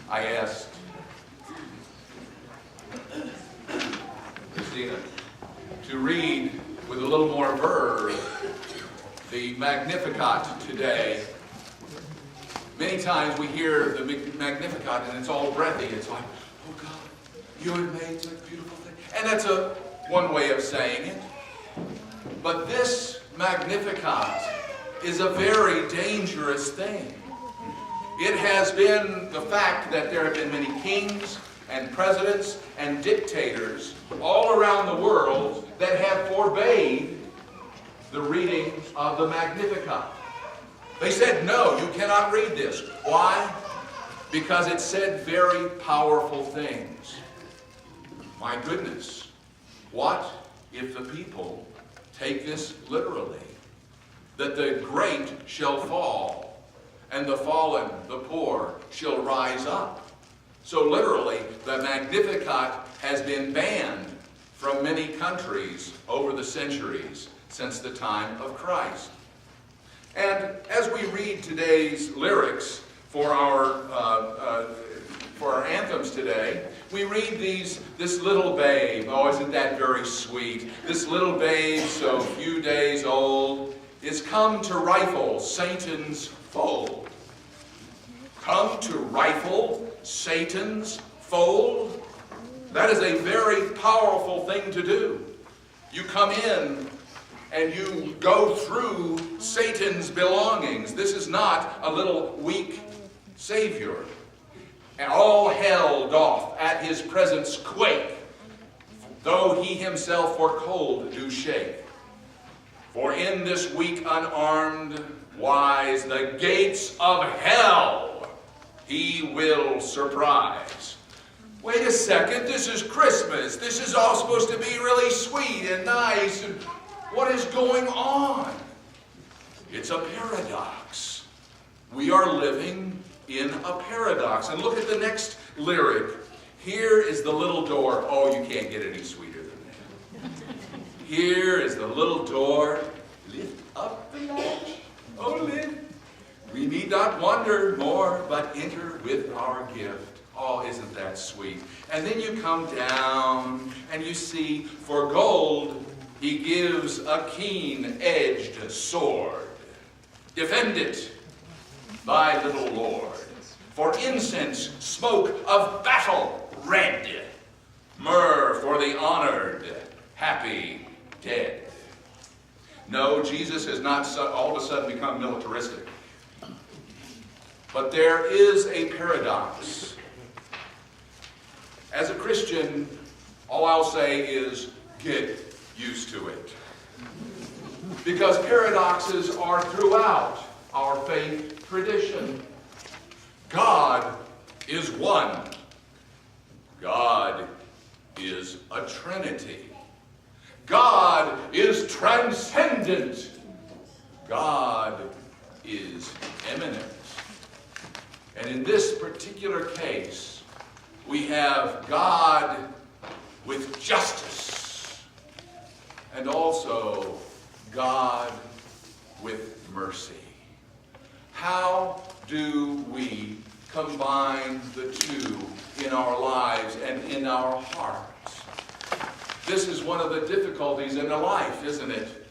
I asked Christina to read with a little more verve the Magnificat today. Many times we hear the Magnificat and it's all breathy. It's like, oh God, you have made such beautiful things. And that's one way of saying it. But this Magnificat is a very dangerous thing. It has been the fact that there have been many kings and presidents and dictators all around the world that have forbade the reading of the Magnificat. They said, no, you cannot read this. Why? Because it said very powerful things. My goodness, what if the people take this literally? That the great shall fall, and the fallen, the poor, shall rise up. So literally, the Magnificat has been banned from many countries over the centuries since the time of Christ. And as we read today's lyrics for our anthems today, we read this little babe. Oh, isn't that very sweet? This little babe, so few days old, is come to rifle Satan's fold. Come to rifle Satan's fold? That is a very powerful thing to do. You come in and you go through Satan's belongings. This is not a little weak Savior. And all hell doth at his presence quake, though he himself for cold do shake. For in this weak unarmed wise the gates of hell he will surprise. Wait a second, this is Christmas. This is all supposed to be really sweet and nice. And what is going on? It's a paradox. We are living in a paradox. And look at the next lyric. Here is the little door. Oh, you can't get any sweeter than that. Here is the little door. Lift up the latch. Oh, lift. We need not wonder more, but enter with our gift. Oh, isn't that sweet? And then you come down and you see, for gold he gives a keen-edged sword. Defend it, thy little lord. For incense, smoke of battle red. Myrrh for the honored, happy dead. No, Jesus has not all of a sudden become militaristic. But there is a paradox. As a Christian, all I'll say is get used to it. Because paradoxes are throughout our faith tradition. God is one. God is a Trinity. God is transcendent. God is immanent. And in this particular case, we have God with justice and also God with mercy. How do we combine the two in our lives and in our hearts? This is one of the difficulties in a life, isn't it?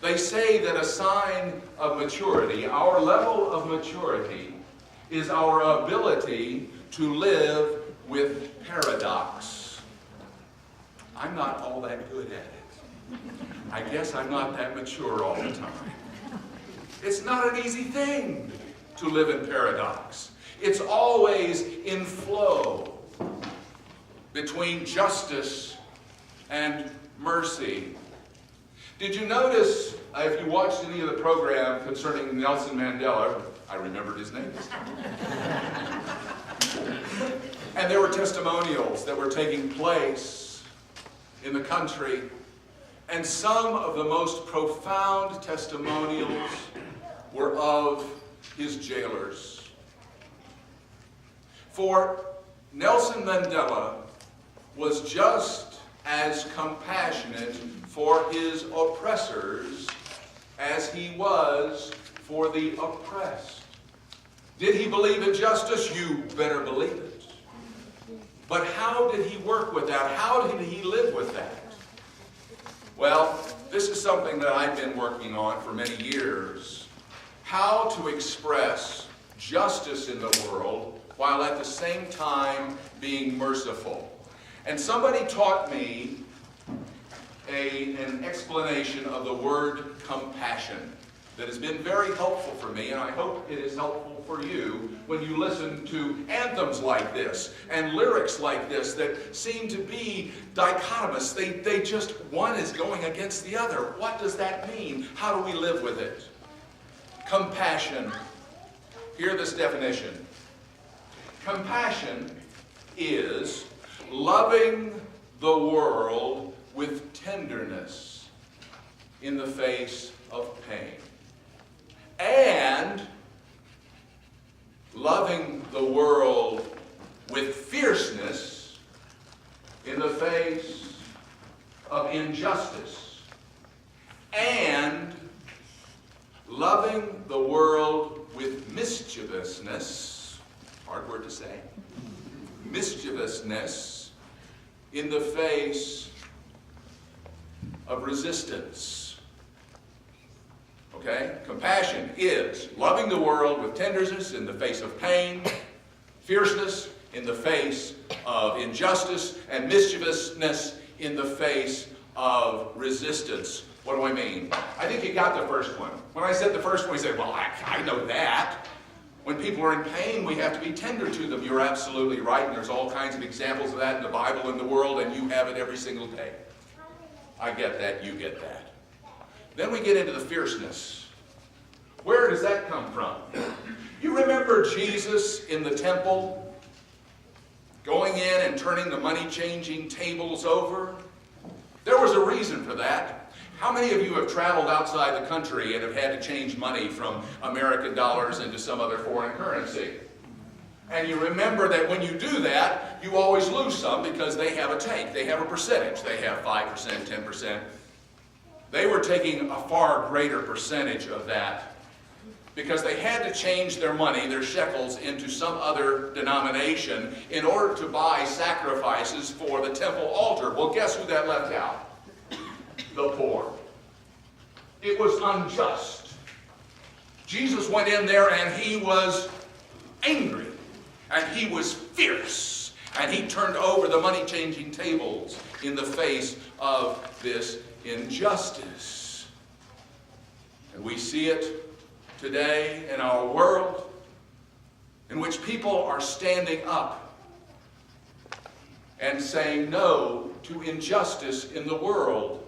They say that a sign of maturity, our level of maturity, is our ability to live with paradox. I'm not all that good at it. I guess I'm not that mature all the time. It's not an easy thing to live in paradox. It's always in flow between justice and mercy. Did you notice, if you watched any of the program concerning Nelson Mandela, I remembered his name this time. And there were testimonials that were taking place in the country. And some of the most profound testimonials were of his jailers. For Nelson Mandela was just as compassionate for his oppressors as he was for the oppressed. Did he believe in justice? You better believe it. But how did he work with that? How did he live with that? Well, this is something that I've been working on for many years. How to express justice in the world while at the same time being merciful. And somebody taught me an explanation of the word compassion that has been very helpful for me, and I hope it is helpful for you when you listen to anthems like this and lyrics like this that seem to be dichotomous. They just, one is going against the other. What does that mean? How do we live with it? Compassion. Hear this definition. Compassion is loving the world with tenderness in the face of pain. And loving the world with fierceness in the face of injustice. And loving the world with mischievousness, hard word to say, mischievousness in the face of resistance. Okay? Compassion is loving the world with tenderness in the face of pain, fierceness in the face of injustice, and mischievousness in the face of resistance. What do I mean? I think you got the first one. When I said the first one, you said, well, I know that. When people are in pain, we have to be tender to them. You're absolutely right, and there's all kinds of examples of that in the Bible and the world, and you have it every single day. I get that, you get that. Then we get into the fierceness. Where does that come from? You remember Jesus in the temple, going in and turning the money-changing tables over? There was a reason for that. How many of you have traveled outside the country and have had to change money from American dollars into some other foreign currency? And you remember that when you do that, you always lose some because they have a take. They have a percentage. They have 5%, 10%. They were taking a far greater percentage of that because they had to change their money, their shekels, into some other denomination in order to buy sacrifices for the temple altar. Well, guess who that left out? The poor. It was unjust. Jesus went in there and he was angry and he was fierce and he turned over the money-changing tables in the face of this injustice. And we see it today in our world in which people are standing up and saying no to injustice in the world.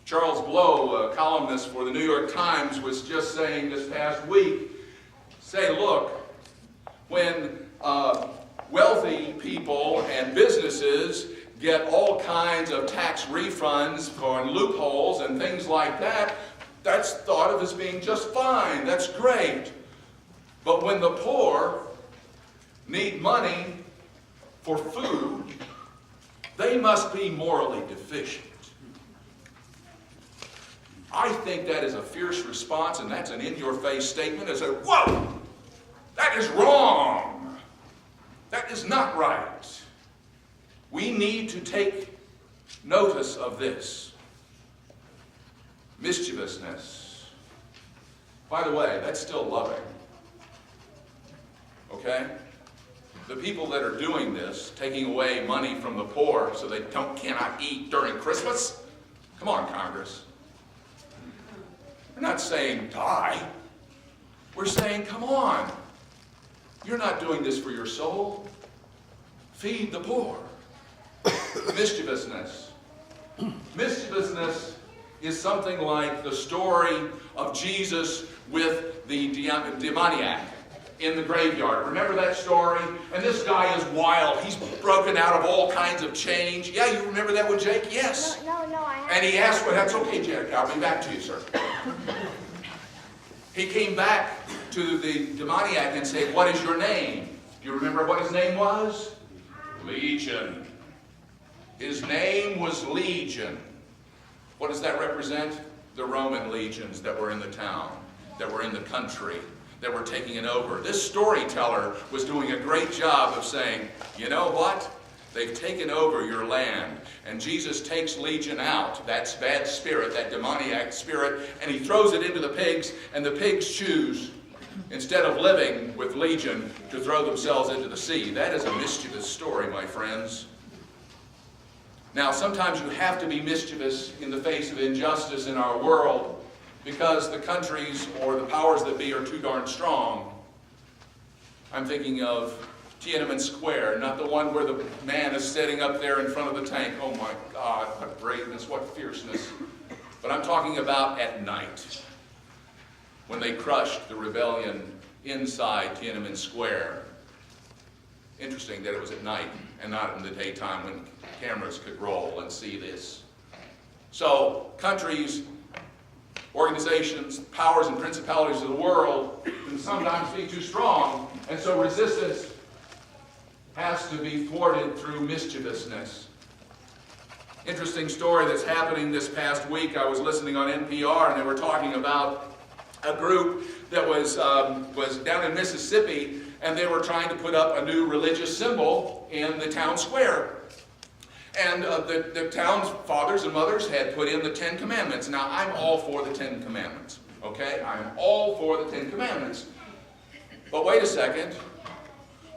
Charles Blow, a columnist for the New York Times, was just saying this past week, look, when wealthy people and businesses get all kinds of tax refunds for loopholes and things like that, that's thought of as being just fine. That's great. But when the poor need money for food, they must be morally deficient. I think that is a fierce response, and that's an in-your-face statement. It's like, whoa, that is wrong. That is not right. We need to take notice of this. Mischievousness. By the way, that's still loving. Okay? The people that are doing this, taking away money from the poor so they cannot eat during Christmas, come on, Congress. We're not saying die. We're saying, come on. You're not doing this for your soul. Feed the poor. Mischievousness. Mischievousness is something like the story of Jesus with the demoniac in the graveyard. Remember that story? And this guy is wild. He's broken out of all kinds of change. Yeah, you remember that one, Jake? Yes. No, I haven't. And he asked, well, that's okay, Jake. I'll be back to you, sir. He came back to the demoniac and said, what is your name? Do you remember what his name was? Legion. His name was Legion. What does that represent? The Roman legions that were in the town, that were in the country, that were taking it over. This storyteller was doing a great job of saying, you know what? They've taken over your land. And Jesus takes Legion out, that bad spirit, that demoniac spirit, and he throws it into the pigs, and the pigs choose, instead of living with Legion, to throw themselves into the sea. That is a mischievous story, my friends. Now, sometimes you have to be mischievous in the face of injustice in our world because the countries or the powers that be are too darn strong. I'm thinking of Tiananmen Square, not the one where the man is sitting up there in front of the tank. Oh my God, what braveness, what fierceness. But I'm talking about at night, when they crushed the rebellion inside Tiananmen Square. Interesting that it was at night and not in the daytime when cameras could roll and see this. So countries, organizations, powers and principalities of the world can sometimes be too strong, and so resistance has to be thwarted through mischievousness. Interesting story that's happening this past week. I was listening on NPR, and they were talking about a group that was down in Mississippi, and they were trying to put up a new religious symbol in the town square. And the town's fathers and mothers had put in the 10 Commandments. Now, I'm all for the 10 Commandments, okay? I'm all for the 10 Commandments. But wait a second.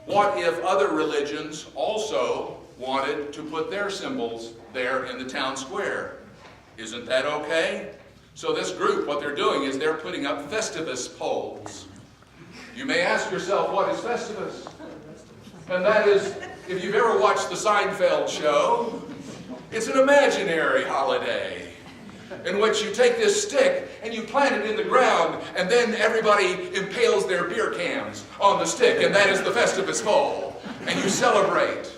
What if other religions also wanted to put their symbols there in the town square? Isn't that okay? So this group, what they're doing is they're putting up Festivus poles. You may ask yourself, what is Festivus? And that is, if you've ever watched the Seinfeld show, it's an imaginary holiday in which you take this stick and you plant it in the ground, and then everybody impales their beer cans on the stick, and that is the Festivus pole, and you celebrate.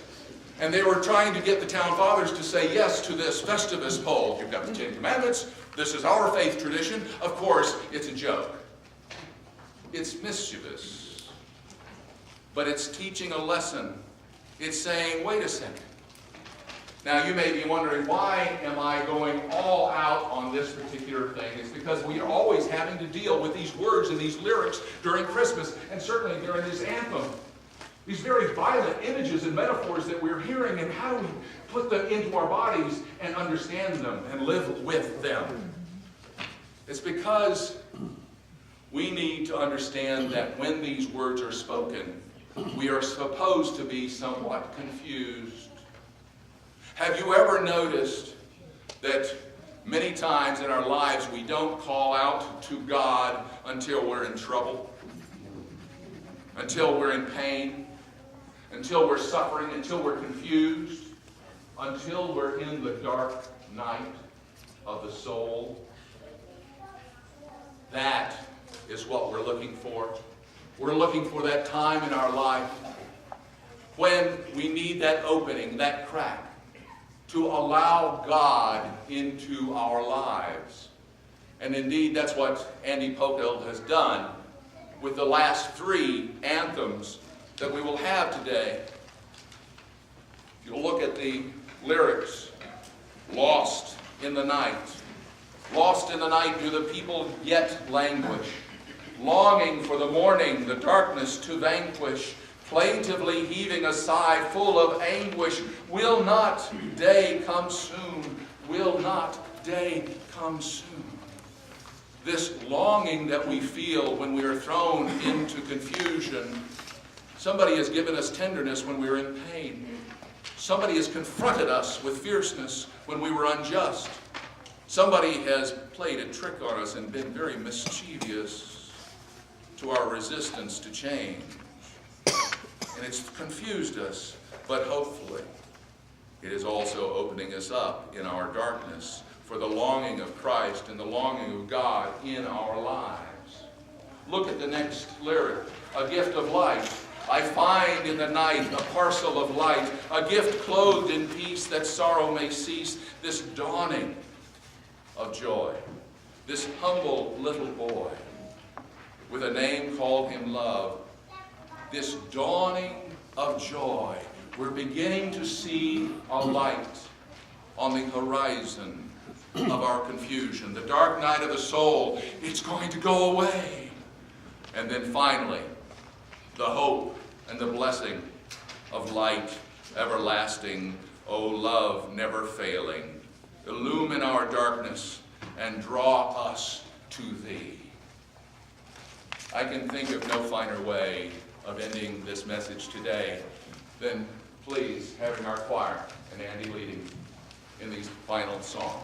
And they were trying to get the town fathers to say yes to this Festivus pole. You've got the 10 Commandments, this is our faith tradition. Of course, it's a joke. It's mischievous. But it's teaching a lesson. It's saying, wait a second. Now you may be wondering, why am I going all out on this particular thing? It's because we are always having to deal with these words and these lyrics during Christmas, and certainly during this anthem. These very violent images and metaphors that we're hearing, and how do we put them into our bodies and understand them and live with them? It's because we need to understand that when these words are spoken, we are supposed to be somewhat confused. Have you ever noticed that many times in our lives we don't call out to God until we're in trouble, until we're in pain, until we're suffering, until we're confused, until we're in the dark night of the soul? That is what we're looking for. We're looking for that time in our life when we need that opening, that crack, to allow God into our lives. And indeed, that's what Andy Pokel has done with the last 3 anthems that we will have today. If you look at the lyrics, lost in the night. Lost in the night do the people yet languish, longing for the morning, the darkness to vanquish, plaintively heaving a sigh full of anguish. Will not day come soon? Will not day come soon? This longing that we feel when we are thrown into confusion. Somebody has given us tenderness when we were in pain. Somebody has confronted us with fierceness when we were unjust. Somebody has played a trick on us and been very mischievous to our resistance to change. And it's confused us, but hopefully it is also opening us up in our darkness for the longing of Christ and the longing of God in our lives. Look at the next lyric, a gift of light. I find in the night a parcel of light, a gift clothed in peace that sorrow may cease, this dawning of joy, this humble little boy with a name called him love, this dawning of joy. We're beginning to see a light on the horizon of our confusion. The dark night of the soul, it's going to go away. And then finally, the hope and the blessing of light everlasting, O love never failing. Illumine our darkness and draw us to thee. I can think of no finer way of ending this message today than please having our choir and Andy leading in these final songs.